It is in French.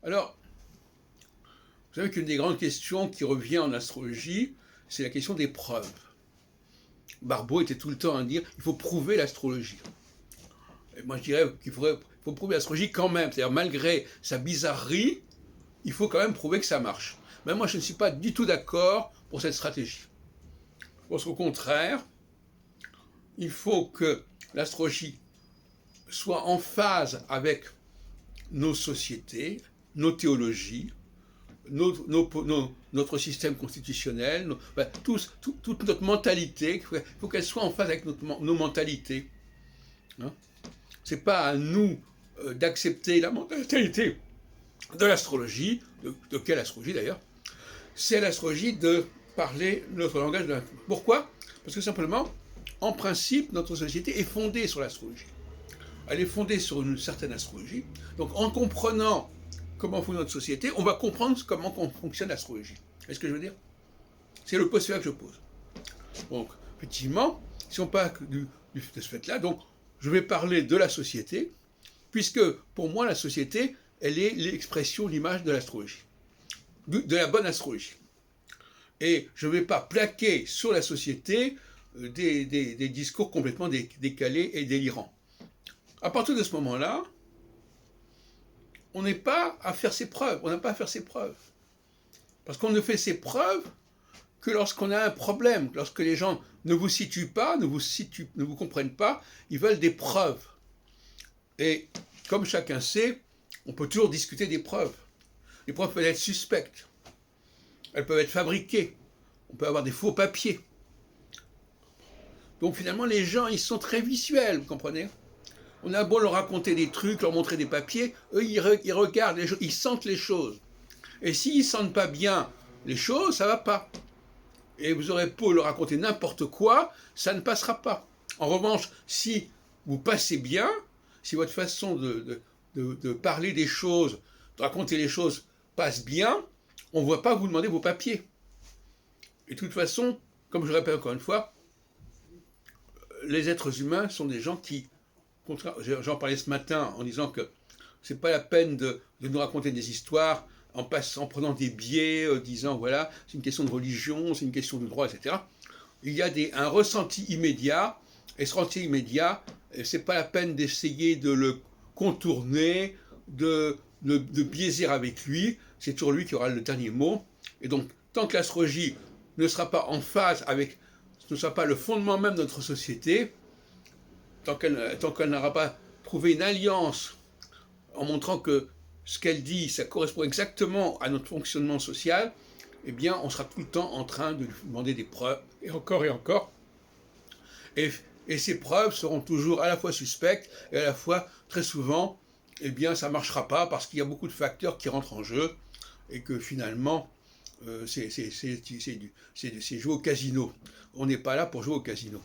Alors, vous savez qu'une des grandes questions qui revient en astrologie, c'est la question des preuves. Barbeau était tout le temps à dire il faut prouver l'astrologie. Et moi je dirais qu'il faut prouver l'astrologie quand même, c'est-à-dire malgré sa bizarrerie, il faut quand même prouver que ça marche. Mais moi je ne suis pas du tout d'accord pour cette stratégie. Je pense qu'au contraire, il faut que l'astrologie soit en phase avec nos sociétés, nos théologies, notre système constitutionnel, toute notre mentalité. Il faut qu'elle soit en phase avec nos mentalités. Hein, c'est pas à nous d'accepter la mentalité de l'astrologie, de quelle astrologie d'ailleurs, c'est à l'astrologie de parler notre langage. Pourquoi? Parce que simplement, en principe, notre société est fondée sur l'astrologie. Elle est fondée sur une certaine astrologie. Donc en comprenant comment fonctionne notre société, on va comprendre comment fonctionne l'astrologie. Est-ce que je veux dire? C'est le postulat que je pose. Donc, effectivement, si on parle de ce fait-là, donc je vais parler de la société, puisque pour moi, la société, elle est l'expression, l'image de l'astrologie, de la bonne astrologie. Et je ne vais pas plaquer sur la société des discours complètement décalés et délirants. À partir de ce moment-là, on n'est pas à faire ses preuves, on n'a pas à faire ses preuves. Parce qu'on ne fait ses preuves que lorsqu'on a un problème, lorsque les gens ne vous situent pas, ne vous comprennent pas, ils veulent des preuves. Et comme chacun sait, on peut toujours discuter des preuves. Les preuves peuvent être suspectes, elles peuvent être fabriquées, on peut avoir des faux papiers. Donc finalement, les gens, ils sont très visuels, vous comprenez? On a beau leur raconter des trucs, leur montrer des papiers, eux, ils regardent les choses, ils sentent les choses. Et s'ils ne sentent pas bien les choses, ça ne va pas. Et vous aurez beau leur raconter n'importe quoi, ça ne passera pas. En revanche, si vous passez bien, si votre façon de parler des choses, de raconter les choses passe bien, on ne va pas vous demander vos papiers. Et de toute façon, comme je le répète encore une fois, les êtres humains sont des gens qui, j'en parlais ce matin en disant que c'est pas la peine de nous raconter des histoires en prenant des biais, disant voilà, c'est une question de religion, c'est une question de droit, etc. Il y a un ressenti immédiat, et ce ressenti immédiat, c'est pas la peine d'essayer de le contourner, de biaiser avec lui, c'est toujours lui qui aura le dernier mot. Et donc, tant que l'astrologie ne sera pas en phase avec, ne sera pas le fondement même de notre société, tant qu'elle n'aura pas trouvé une alliance en montrant que ce qu'elle dit, ça correspond exactement à notre fonctionnement social, eh bien, on sera tout le temps en train de lui demander des preuves, et encore et encore. Et ces preuves seront toujours à la fois suspectes, et à la fois, très souvent, eh bien, ça ne marchera pas, parce qu'il y a beaucoup de facteurs qui rentrent en jeu, et que finalement, c'est jouer au casino. On n'est pas là pour jouer au casino.